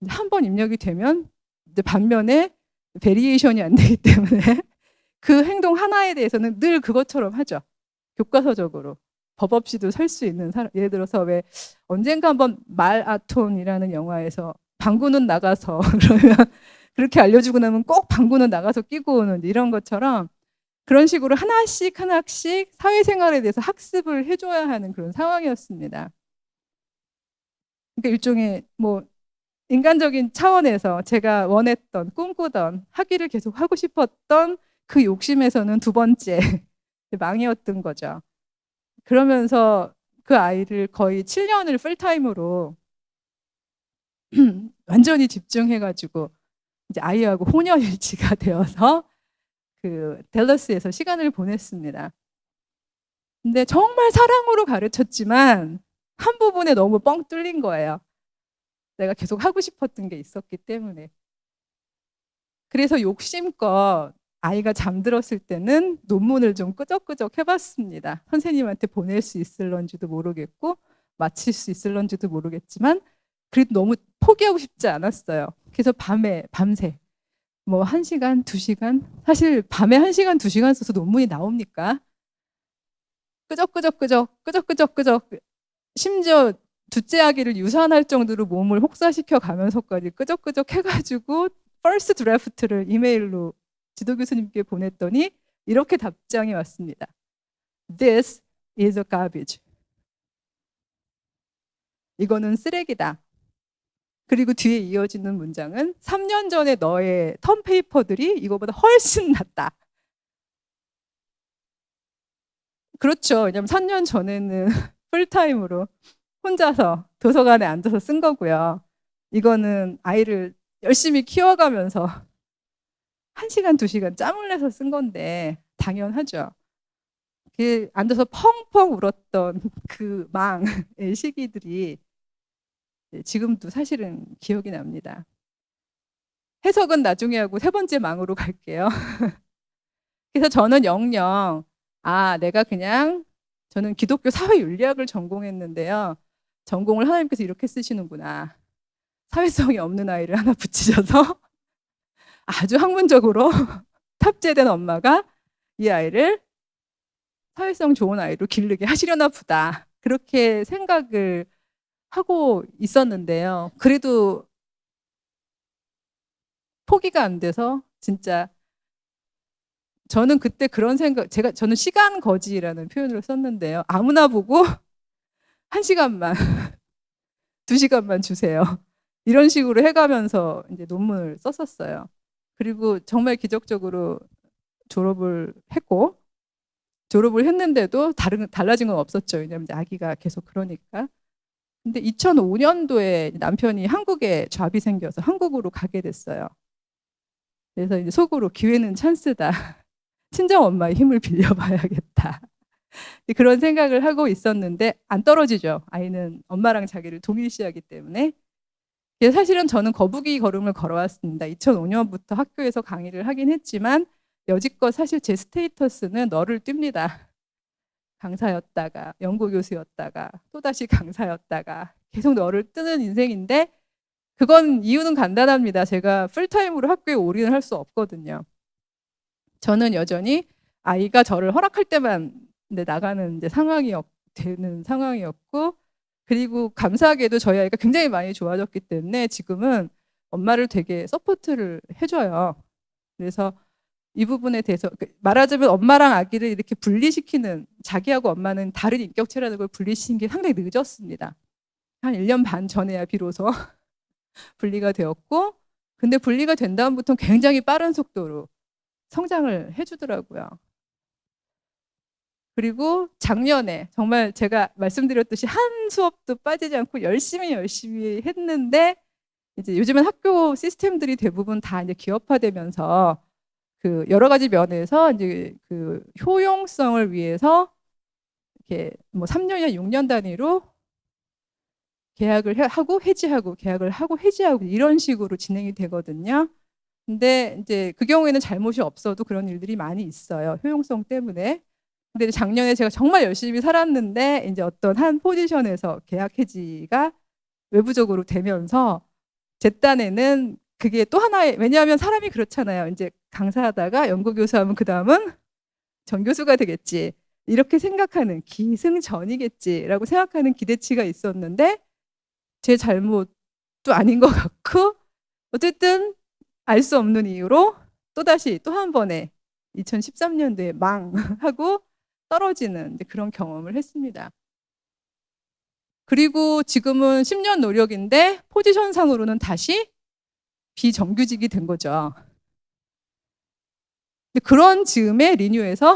Speaker 1: 한 번 입력이 되면 이제 반면에 베리에이션이 안 되기 때문에 그 행동 하나에 대해서는 늘 그것처럼 하죠. 교과서적으로. 법 없이도 살 수 있는 사람. 예를 들어서 왜 언젠가 한번 말아톤이라는 영화에서 방구는 나가서 그러면 그렇게 알려주고 나면 꼭 방구는 나가서 끼고 오는 이런 것처럼 그런 식으로 하나씩 사회생활에 대해서 학습을 해줘야 하는 그런 상황이었습니다. 그러니까 일종의 뭐 인간적인 차원에서 제가 원했던 꿈꾸던 학위를 계속 하고 싶었던 그 욕심에서는 두 번째 망이었던 거죠. 그러면서 그 아이를 거의 7년을 풀타임으로 완전히 집중해가지고 이제 아이하고 혼연일치가 되어서 그 댈러스에서 시간을 보냈습니다. 근데 정말 사랑으로 가르쳤지만 한 부분에 너무 뻥 뚫린 거예요. 내가 계속 하고 싶었던 게 있었기 때문에. 그래서 욕심껏 아이가 잠들었을 때는 논문을 좀 끄적끄적 해봤습니다. 선생님한테 보낼 수 있을런지도 모르겠고 마칠 수 있을런지도 모르겠지만 그래도 너무 포기하고 싶지 않았어요. 그래서 밤새 뭐 1시간, 2시간, 사실 밤에 1시간, 2시간 써서 논문이 나옵니까? 끄적끄적 심지어 둘째 아기를 유산할 정도로 몸을 혹사시켜 가면서까지 끄적끄적 해가지고 퍼스트 드래프트를 이메일로 지도 교수님께 보냈더니 이렇게 답장이 왔습니다. This is a garbage. 이거는 쓰레기다. 그리고 뒤에 이어지는 문장은 3년 전에 너의 턴페이퍼들이 이거보다 훨씬 낫다. 그렇죠. 왜냐면 3년 전에는 풀타임으로 혼자서 도서관에 앉아서 쓴 거고요. 이거는 아이를 열심히 키워가면서 1시간, 2시간 짬을 내서 쓴 건데 당연하죠. 그 앉아서 펑펑 울었던 그 망의 시기들이 지금도 사실은 기억이 납니다. 해석은 나중에 하고 3번째 망으로 갈게요. 그래서 저는 영영 내가 그냥 저는 기독교 사회윤리학을 전공했는데요. 전공을 하나님께서 이렇게 쓰시는구나. 사회성이 없는 아이를 하나 붙이셔서 아주 학문적으로 탑재된 엄마가 이 아이를 사회성 좋은 아이로 기르게 하시려나 보다. 그렇게 생각을 하고 있었는데요. 그래도 포기가 안 돼서 진짜 저는 그때 그런 생각, 저는 시간 거지라는 표현을 썼는데요. 아무나 보고 1시간만, 2시간만 주세요. 이런 식으로 해가면서 이제 논문을 썼었어요. 그리고 정말 기적적으로 졸업을 했고, 졸업을 했는데도 달라진 건 없었죠. 왜냐하면 아기가 계속 그러니까. 근데 2005년도에 남편이 한국에 잡이 생겨서 한국으로 가게 됐어요. 그래서 이제 속으로 기회는 찬스다. 친정 엄마의 힘을 빌려봐야겠다. 그런 생각을 하고 있었는데 안 떨어지죠. 아이는 엄마랑 자기를 동일시하기 때문에. 사실은 저는 거북이 걸음을 걸어왔습니다. 2005년부터 학교에서 강의를 하긴 했지만 여지껏 사실 제 스테이터스는 너를 띱니다. 강사였다가 연구교수였다가 또다시 강사였다가 계속 너를 뜨는 인생인데 그건 이유는 간단합니다. 제가 풀타임으로 학교에 올인을 할 수 없거든요. 저는 여전히 아이가 저를 허락할 때만 나가는 이제 되는 상황이었고 그리고 감사하게도 저희 아이가 굉장히 많이 좋아졌기 때문에 지금은 엄마를 되게 서포트를 해줘요. 그래서 이 부분에 대해서 말하자면 엄마랑 아기를 이렇게 분리시키는 자기하고 엄마는 다른 인격체라는 걸 분리시킨 게 상당히 늦었습니다. 한 1년 반 전에야 비로소 분리가 되었고 근데 분리가 된 다음부터는 굉장히 빠른 속도로 성장을 해주더라고요. 그리고 작년에 정말 제가 말씀드렸듯이 한 수업도 빠지지 않고 열심히 했는데 이제 요즘은 학교 시스템들이 대부분 다 이제 기업화되면서 그 여러 가지 면에서 이제 그 효용성을 위해서 이렇게 뭐 3년이나 6년 단위로 계약을 하고 해지하고 계약을 하고 해지하고 이런 식으로 진행이 되거든요. 근데 이제 그 경우에는 잘못이 없어도 그런 일들이 많이 있어요. 효용성 때문에. 근데 작년에 제가 정말 열심히 살았는데 이제 어떤 한 포지션에서 계약 해지가 외부적으로 되면서 제 딴에는 그게 또 하나의 왜냐하면 사람이 그렇잖아요. 이제 강사하다가 연구교수하면 그 다음은 전교수가 되겠지. 이렇게 생각하는 기승전이겠지라고 생각하는 기대치가 있었는데 제 잘못도 아닌 것 같고 어쨌든 알 수 없는 이유로 또다시 또 한 번에 2013년도에 망하고 떨어지는 그런 경험을 했습니다. 그리고 지금은 10년 노력인데 포지션상으로는 다시 비정규직이 된 거죠. 그런 즈음에 리뉴에서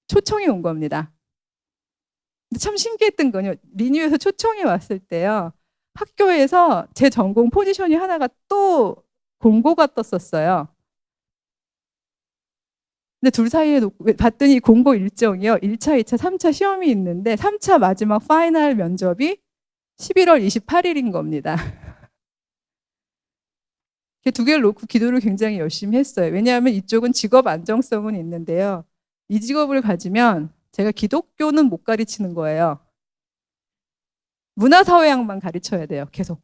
Speaker 1: 초청이 온 겁니다. 근데 참 신기했던 건요. 리뉴에서 초청이 왔을 때요. 학교에서 제 전공 포지션이 하나가 또 공고가 떴었어요. 근데 둘 사이에 봤더니 공고 일정이요. 1차, 2차, 3차 시험이 있는데 3차 마지막 파이널 면접이 11월 28일인 겁니다. 두 개를 놓고 기도를 굉장히 열심히 했어요. 왜냐하면 이쪽은 직업 안정성은 있는데요. 이 직업을 가지면 제가 기독교는 못 가르치는 거예요. 문화사회학만 가르쳐야 돼요. 계속.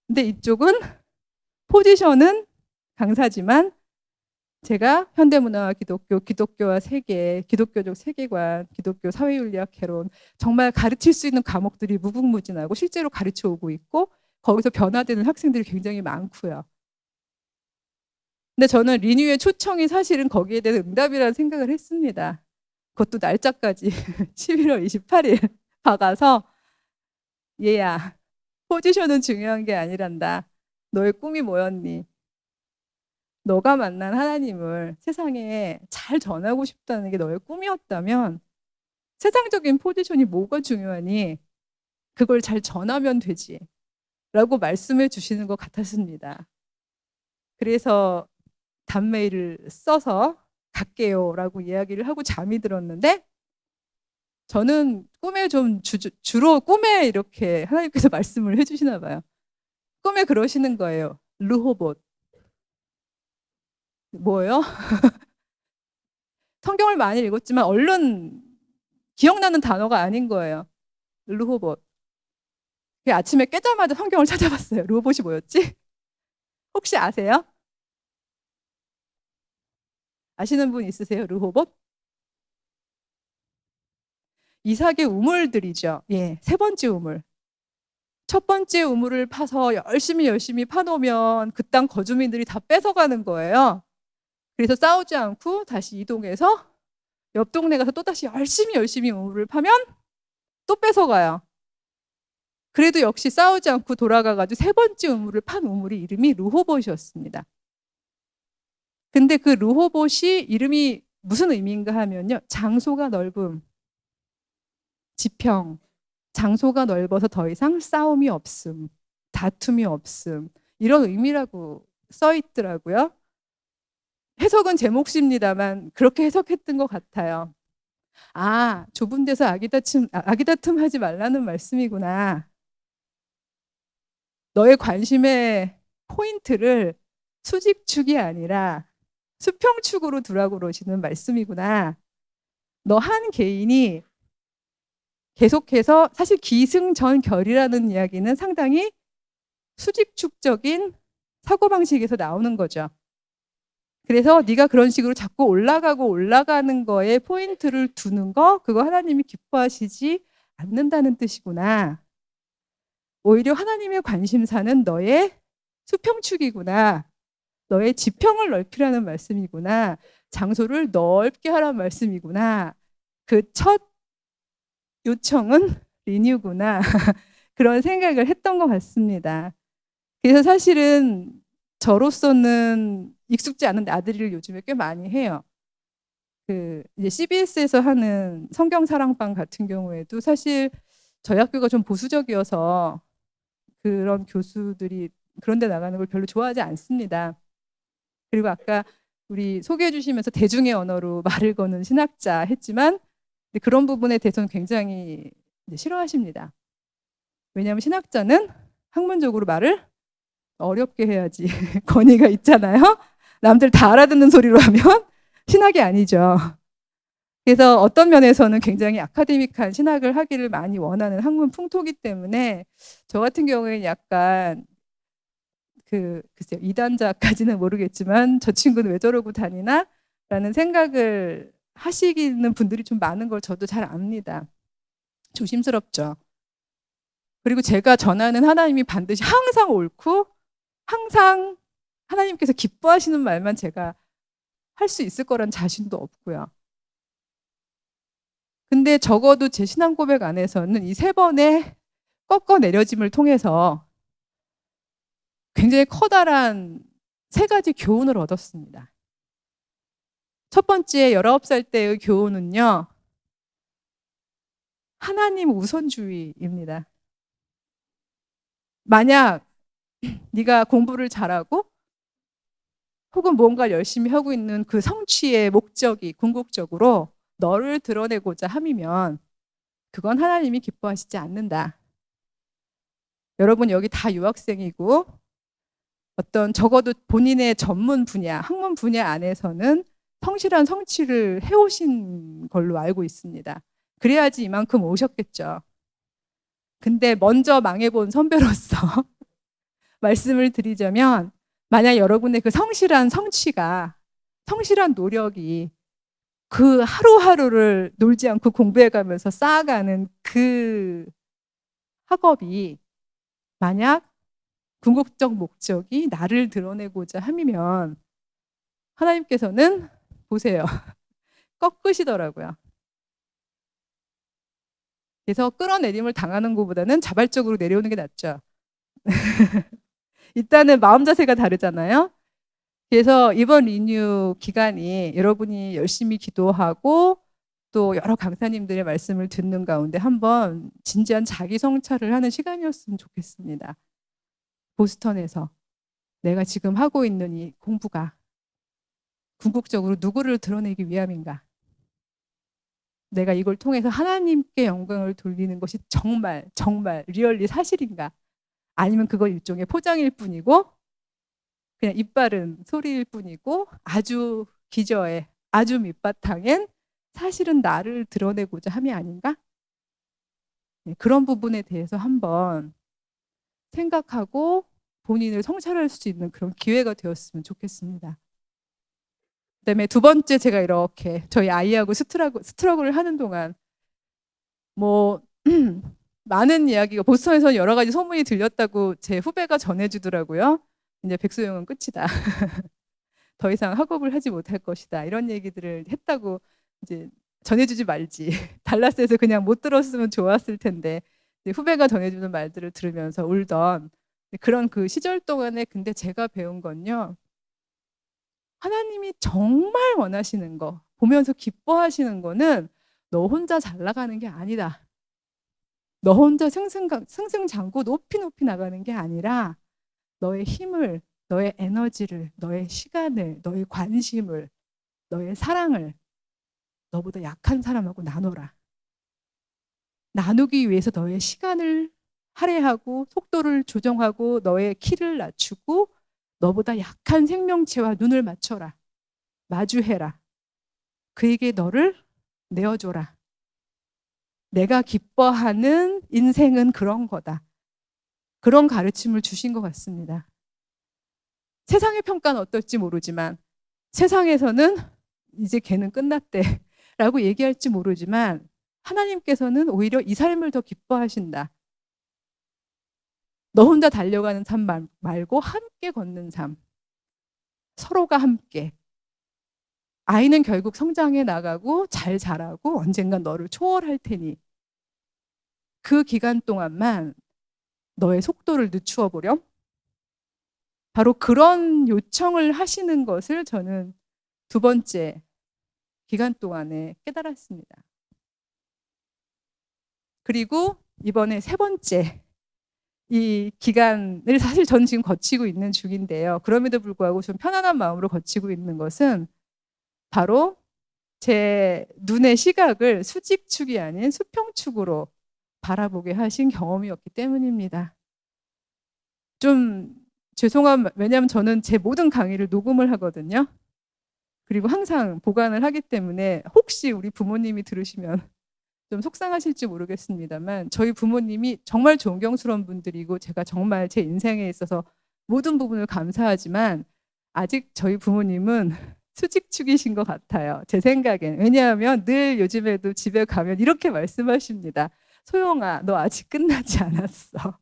Speaker 1: 근데 이쪽은 포지션은 강사지만 제가 현대문화와 기독교, 기독교와 세계, 기독교적 세계관, 기독교 사회윤리학 개론 정말 가르칠 수 있는 과목들이 무궁무진하고 실제로 가르쳐 오고 있고 거기서 변화되는 학생들이 굉장히 많고요. 근데 저는 리뉴의 초청이 사실은 거기에 대해서 응답이라는 생각을 했습니다. 그것도 날짜까지 11월 28일 박아서 얘야 포지션은 중요한 게 아니란다. 너의 꿈이 뭐였니? 너가 만난 하나님을 세상에 잘 전하고 싶다는 게 너의 꿈이었다면 세상적인 포지션이 뭐가 중요하니? 그걸 잘 전하면 되지. 라고 말씀해 주시는 것 같았습니다. 그래서 답메일을 써서 갈게요 라고 이야기를 하고 잠이 들었는데 저는 꿈에 좀 주로 꿈에 이렇게 하나님께서 말씀을 해주시나 봐요. 꿈에 그러시는 거예요. 르호봇. 뭐예요? 성경을 많이 읽었지만 얼른 기억나는 단어가 아닌 거예요. 르호봇. 아침에 깨자마자 성경을 찾아봤어요. 르호봇이 뭐였지? 혹시 아세요? 아시는 분 있으세요? 르호봇? 이삭의 우물들이죠. 예, 세 번째 우물. 첫 번째 우물을 파서 열심히 파놓으면 그 땅 거주민들이 다 뺏어가는 거예요. 그래서 싸우지 않고 다시 이동해서 옆 동네 가서 또 다시 열심히 우물을 파면 또 뺏어가요. 그래도 역시 싸우지 않고 돌아가가지고 세 번째 우물을 판 우물이 이름이 르호봇이었습니다. 근데 그 르호봇이 이름이 무슨 의미인가 하면요. 장소가 넓음, 지평, 장소가 넓어서 더 이상 싸움이 없음, 다툼이 없음, 이런 의미라고 써 있더라고요. 해석은 제 몫입니다만 그렇게 해석했던 것 같아요. 아, 좁은 데서 아기다툼 하지 말라는 말씀이구나. 너의 관심의 포인트를 수직축이 아니라 수평축으로 두라고 그러시는 말씀이구나. 너 한 개인이 계속해서 사실 기승전결이라는 이야기는 상당히 수직축적인 사고방식에서 나오는 거죠. 그래서 네가 그런 식으로 자꾸 올라가는 거에 포인트를 두는 거, 그거 하나님이 기뻐하시지 않는다는 뜻이구나. 오히려 하나님의 관심사는 너의 수평축이구나. 너의 지평을 넓히라는 말씀이구나. 장소를 넓게 하라는 말씀이구나. 그 첫 요청은 리뉴구나. 그런 생각을 했던 것 같습니다. 그래서 사실은 저로서는 익숙지 않은 나들이를 요즘에 꽤 많이 해요. 이제 CBS에서 하는 성경사랑방 같은 경우에도 사실 저희 학교가 좀 보수적이어서 그런 교수들이 그런 데 나가는 걸 별로 좋아하지 않습니다. 그리고 아까 우리 소개해 주시면서 대중의 언어로 말을 거는 신학자 했지만 그런 부분에 대해서는 굉장히 싫어하십니다. 왜냐하면 신학자는 학문적으로 말을 어렵게 해야지 권위가 있잖아요. 남들 다 알아듣는 소리로 하면 신학이 아니죠. 그래서 어떤 면에서는 굉장히 아카데믹한 신학을 하기를 많이 원하는 학문 풍토기 때문에 저 같은 경우에는 약간 글쎄요, 이단자까지는 모르겠지만 저 친구는 왜 저러고 다니나? 라는 생각을 하시는 분들이 좀 많은 걸 저도 잘 압니다. 조심스럽죠. 그리고 제가 전하는 하나님이 반드시 항상 옳고 항상 하나님께서 기뻐하시는 말만 제가 할 수 있을 거란 자신도 없고요. 근데 적어도 제 신앙 고백 안에서는 이 세 번의 꺾어 내려짐을 통해서 굉장히 커다란 세 가지 교훈을 얻었습니다. 첫 번째 19살 때의 교훈은요. 하나님 우선주의입니다. 만약 네가 공부를 잘하고 혹은 뭔가 열심히 하고 있는 그 성취의 목적이 궁극적으로 너를 드러내고자 함이면 그건 하나님이 기뻐하시지 않는다. 여러분 여기 다 유학생이고 어떤 적어도 본인의 전문 분야, 학문 분야 안에서는 성실한 성취를 해오신 걸로 알고 있습니다. 그래야지 이만큼 오셨겠죠. 근데 먼저 망해본 선배로서 말씀을 드리자면 만약 여러분의 그 성실한 성취가 성실한 노력이 그 하루하루를 놀지 않고 공부해가면서 쌓아가는 그 학업이 만약 궁극적 목적이 나를 드러내고자 함이면 하나님께서는 보세요. 꺾으시더라고요. 그래서 끌어내림을 당하는 것보다는 자발적으로 내려오는 게 낫죠. 일단은 마음 자세가 다르잖아요. 그래서 이번 리뉴 기간이 여러분이 열심히 기도하고 또 여러 강사님들의 말씀을 듣는 가운데 한번 진지한 자기 성찰을 하는 시간이었으면 좋겠습니다. 보스턴에서 내가 지금 하고 있는 이 공부가 궁극적으로 누구를 드러내기 위함인가? 내가 이걸 통해서 하나님께 영광을 돌리는 것이 정말 리얼리 사실인가? 아니면 그거 일종의 포장일 뿐이고 그냥 입바른 소리일 뿐이고 아주 기저에 아주 밑바탕엔 사실은 나를 드러내고자 함이 아닌가? 네, 그런 부분에 대해서 한번 생각하고 본인을 성찰할 수 있는 그런 기회가 되었으면 좋겠습니다. 그다음에 두 번째 제가 이렇게 저희 아이하고 스트러글을 하는 동안 뭐 많은 이야기가 보스턴에서 여러 가지 소문이 들렸다고 제 후배가 전해주더라고요. 이제 백소영은 끝이다. 더 이상 학업을 하지 못할 것이다. 이런 얘기들을 했다고 이제 전해주지 말지. 달라스에서 그냥 못 들었으면 좋았을 텐데 후배가 전해주는 말들을 들으면서 울던 그런 그 시절 동안에 근데 제가 배운 건요. 하나님이 정말 원하시는 거 보면서 기뻐하시는 거는 너 혼자 잘 나가는 게 아니다. 너 혼자 승승장구 높이 나가는 게 아니라 너의 힘을, 너의 에너지를, 너의 시간을, 너의 관심을, 너의 사랑을 너보다 약한 사람하고 나눠라. 나누기 위해서 너의 시간을 할애하고 속도를 조정하고 너의 키를 낮추고 너보다 약한 생명체와 눈을 맞춰라. 마주해라. 그에게 너를 내어줘라. 내가 기뻐하는 인생은 그런 거다. 그런 가르침을 주신 것 같습니다. 세상의 평가는 어떨지 모르지만 세상에서는 이제 걔는 끝났대 라고 얘기할지 모르지만 하나님께서는 오히려 이 삶을 더 기뻐하신다. 너 혼자 달려가는 삶 말고 함께 걷는 삶. 서로가 함께. 아이는 결국 성장해 나가고 잘 자라고 언젠간 너를 초월할 테니 그 기간 동안만 너의 속도를 늦추어 보렴. 바로 그런 요청을 하시는 것을 저는 두 번째 기간 동안에 깨달았습니다. 그리고 이번에 세 번째 이 기간을 사실 전 지금 거치고 있는 중인데요. 그럼에도 불구하고 좀 편안한 마음으로 거치고 있는 것은 바로 제 눈의 시각을 수직축이 아닌 수평축으로 바라보게 하신 경험이었기 때문입니다. 좀 왜냐하면 저는 제 모든 강의를 녹음을 하거든요. 그리고 항상 보관을 하기 때문에 혹시 우리 부모님이 들으시면 좀 속상하실지 모르겠습니다만 저희 부모님이 정말 존경스러운 분들이고 제가 정말 제 인생에 있어서 모든 부분을 감사하지만 아직 저희 부모님은 수직축이신 것 같아요. 제 생각엔. 왜냐하면 늘 요즘에도 집에 가면 이렇게 말씀하십니다. 소영아, 너 아직 끝나지 않았어.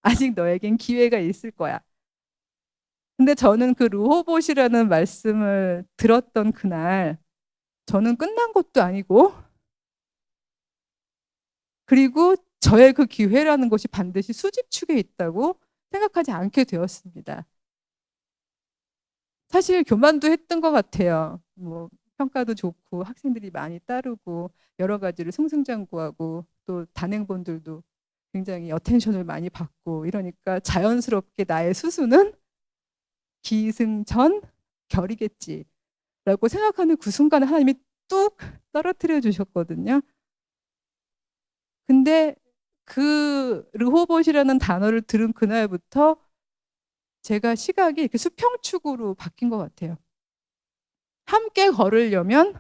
Speaker 1: 아직 너에겐 기회가 있을 거야. 근데 저는 그 르호봇이라는 말씀을 들었던 그날 저는 끝난 것도 아니고 그리고 저의 그 기회라는 것이 반드시 수직축에 있다고 생각하지 않게 되었습니다. 사실 교만도 했던 것 같아요. 뭐 평가도 좋고 학생들이 많이 따르고 여러 가지를 승승장구하고 또 단행본들도 굉장히 어텐션을 많이 받고 이러니까 자연스럽게 나의 수수는 기승전 결이겠지라고 생각하는 그 순간에 하나님이 뚝 떨어뜨려 주셨거든요. 근데 그 르호봇이라는 단어를 들은 그날부터 제가 시각이 이렇게 수평축으로 바뀐 것 같아요. 함께 걸으려면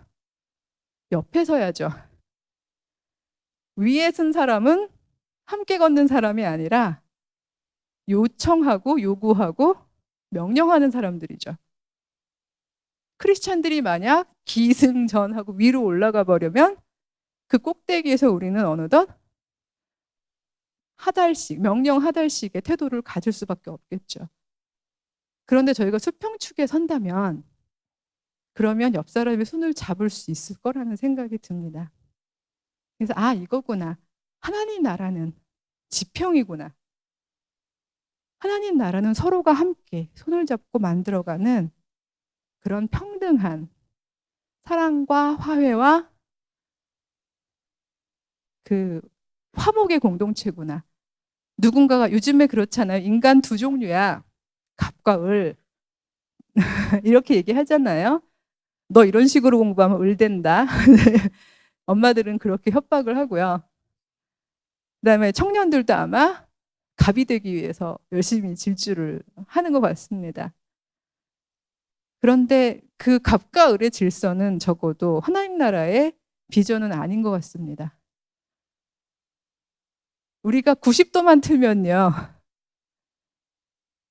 Speaker 1: 옆에 서야죠. 위에 쓴 사람은 함께 걷는 사람이 아니라 요청하고 요구하고 명령하는 사람들이죠. 크리스찬들이 만약 기승전하고 위로 올라가 버려면 그 꼭대기에서 우리는 어느덧 하달식, 명령 하달식의 태도를 가질 수밖에 없겠죠. 그런데 저희가 수평축에 선다면 그러면 옆 사람의 손을 잡을 수 있을 거라는 생각이 듭니다. 그래서 이거구나. 하나님 나라는 지평이구나. 하나님 나라는 서로가 함께 손을 잡고 만들어가는 그런 평등한 사랑과 화해와 그 화목의 공동체구나. 누군가가 요즘에 그렇잖아요. 인간 두 종류야. 갑과 을. 이렇게 얘기하잖아요. 너 이런 식으로 공부하면 을 된다. 엄마들은 그렇게 협박을 하고요. 그다음에 청년들도 아마 갑이 되기 위해서 열심히 질주를 하는 것 같습니다. 그런데 그 갑과 을의 질서는 적어도 하나님 나라의 비전은 아닌 것 같습니다. 우리가 90도만 틀면요.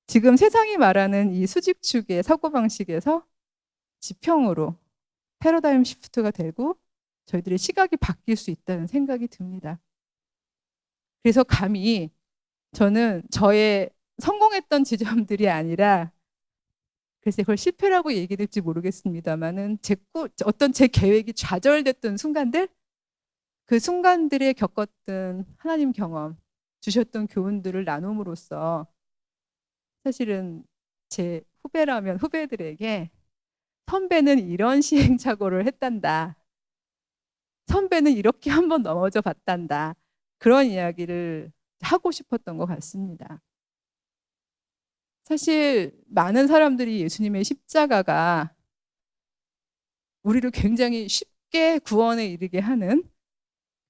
Speaker 1: 지금 세상이 말하는 이 수직축의 사고방식에서 지평으로 패러다임 시프트가 되고 저희들의 시각이 바뀔 수 있다는 생각이 듭니다. 그래서 감히 저는 저의 성공했던 지점들이 아니라 글쎄 그걸 실패라고 얘기될지 모르겠습니다만은 어떤 제 계획이 좌절됐던 순간들, 그 순간들에 겪었던 하나님 경험, 주셨던 교훈들을 나눔으로써 사실은 제 후배라면 후배들에게 선배는 이런 시행착오를 했단다. 선배는 이렇게 한번 넘어져 봤단다. 그런 이야기를 하고 싶었던 것 같습니다. 사실 많은 사람들이 예수님의 십자가가 우리를 굉장히 쉽게 구원에 이르게 하는,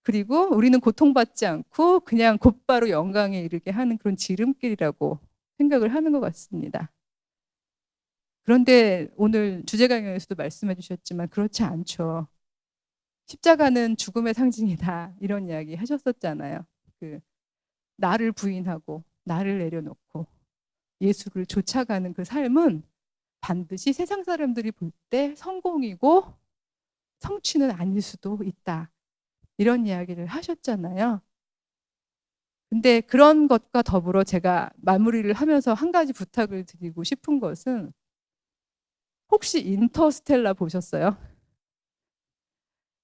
Speaker 1: 그리고 우리는 고통받지 않고 그냥 곧바로 영광에 이르게 하는 그런 지름길이라고 생각을 하는 것 같습니다. 그런데 오늘 주제 강연에서도 말씀해 주셨지만 그렇지 않죠. 십자가는 죽음의 상징이다 이런 이야기 하셨었잖아요. 나를 부인하고 나를 내려놓고 예수를 쫓아가는 그 삶은 반드시 세상 사람들이 볼 때 성공이고 성취는 아닐 수도 있다. 이런 이야기를 하셨잖아요. 근데 그런 것과 더불어 제가 마무리를 하면서 한 가지 부탁을 드리고 싶은 것은, 혹시 인터스텔라 보셨어요?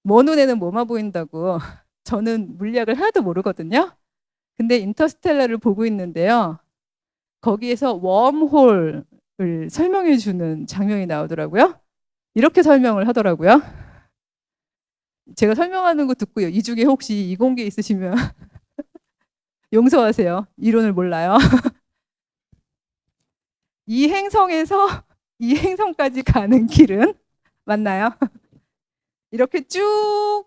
Speaker 1: 먼 눈에는 뭐만 보인다고. 저는 물리학을 하나도 모르거든요. 근데 인터스텔라를 보고 있는데요. 거기에서 웜홀을 설명해 주는 장면이 나오더라고요. 이렇게 설명을 하더라고요. 제가 설명하는 거 듣고요. 이 중에 혹시 이공계 있으시면 용서하세요. 이론을 몰라요. 이 행성에서 이 행성까지 가는 길은 맞나요? 이렇게 쭉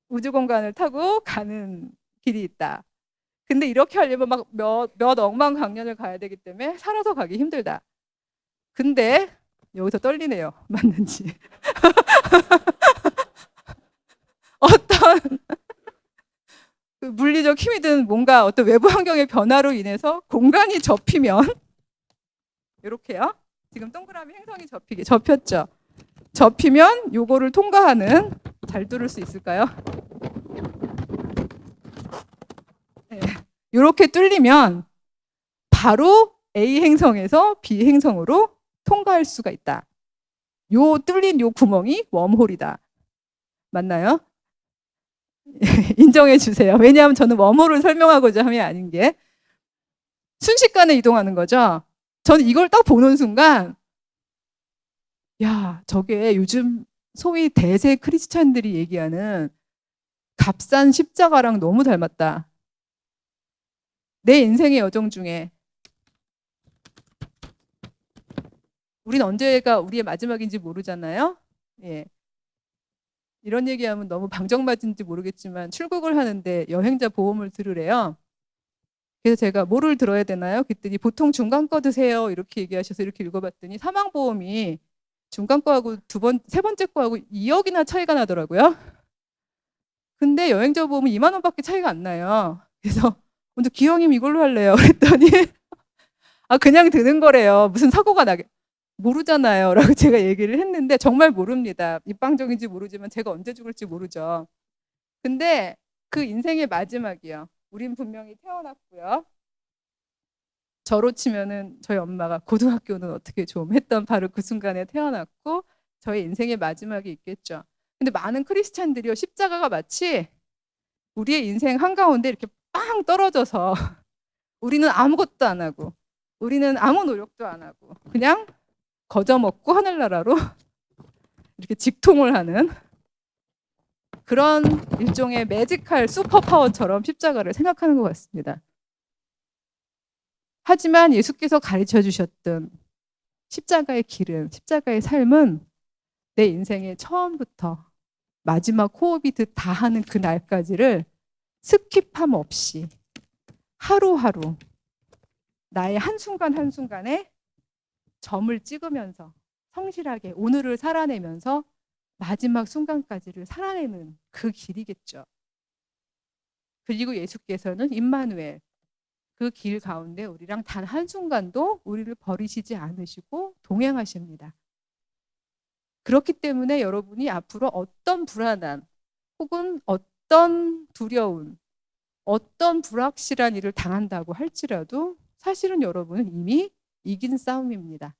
Speaker 1: 우주 공간을 타고 가는 길이 있다. 근데 이렇게 하려면 막 몇 억만 광년을 가야 되기 때문에 살아서 가기 힘들다. 근데 여기서 떨리네요. 맞는지. 어떤 그 물리적 힘이든 뭔가 어떤 외부 환경의 변화로 인해서 공간이 접히면 이렇게요. 지금 동그라미 행성이 접혔죠. 접히면 요거를 통과하는, 잘 뚫을 수 있을까요? 네. 이렇게 뚫리면 바로 A 행성에서 B 행성으로 통과할 수가 있다. 요 뚫린 요 구멍이 웜홀이다. 맞나요? 인정해 주세요. 왜냐하면 저는 웜홀을 설명하고자 함이 아닌 게 순식간에 이동하는 거죠. 저는 이걸 딱 보는 순간, 야, 저게 요즘 소위 대세 크리스찬들이 얘기하는 값싼 십자가랑 너무 닮았다. 내 인생의 여정 중에 우린 언제가 우리의 마지막인지 모르잖아요. 예. 이런 얘기하면 너무 방정맞은지 모르겠지만 출국을 하는데 여행자 보험을 들으래요. 그래서 제가 뭐를 들어야 되나요? 그랬더니 보통 중간 거 드세요. 이렇게 얘기하셔서 이렇게 읽어봤더니 사망보험이 중간 거하고 세 번째 거하고 2억이나 차이가 나더라고요. 근데 여행자 보험은 2만 원밖에 차이가 안 나요. 그래서 먼저 기영님 이걸로 할래요. 그랬더니 아 그냥 드는 거래요. 무슨 사고가 나게 모르잖아요. 라고 제가 얘기를 했는데 정말 모릅니다. 입방정인지 모르지만 제가 언제 죽을지 모르죠. 근데 그 인생의 마지막이요. 우린 분명히 태어났고요. 저로 치면은 저희 엄마가 고등학교는 어떻게 좀 했던 바로 그 순간에 태어났고 저희 인생의 마지막이 있겠죠. 근데 많은 크리스찬들이요. 십자가가 마치 우리의 인생 한가운데 이렇게 빵 떨어져서 우리는 아무것도 안 하고 우리는 아무 노력도 안 하고 그냥 거저먹고 하늘나라로 이렇게 직통을 하는 그런 일종의 매직할 슈퍼파워처럼 십자가를 생각하는 것 같습니다. 하지만 예수께서 가르쳐 주셨던 십자가의 길은, 십자가의 삶은 내 인생의 처음부터 마지막 호흡이 다하는 그 날까지를 스킵함 없이 하루하루 나의 한순간 한순간에 점을 찍으면서 성실하게 오늘을 살아내면서 마지막 순간까지를 살아내는 그 길이겠죠. 그리고 예수께서는 임마누엘 그 길 가운데 우리랑 단 한순간도 우리를 버리시지 않으시고 동행하십니다. 그렇기 때문에 여러분이 앞으로 어떤 불안한 혹은 어떤 두려운 어떤 불확실한 일을 당한다고 할지라도 사실은 여러분은 이미 이긴 싸움입니다.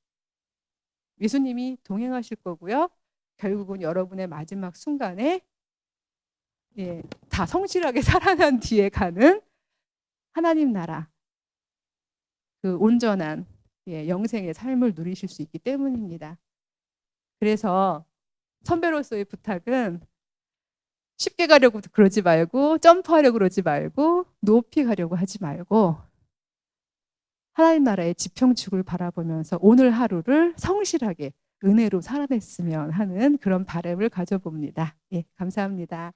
Speaker 1: 예수님이 동행하실 거고요. 결국은 여러분의 마지막 순간에 다 성실하게 살아난 뒤에 가는 하나님 나라 그 온전한 영생의 삶을 누리실 수 있기 때문입니다. 그래서 선배로서의 부탁은 쉽게 가려고 그러지 말고 점프하려고 그러지 말고 높이 가려고 하지 말고 하나님 나라의 지평축을 바라보면서 오늘 하루를 성실하게 은혜로 살아냈으면 하는 그런 바람을 가져봅니다. 예, 감사합니다.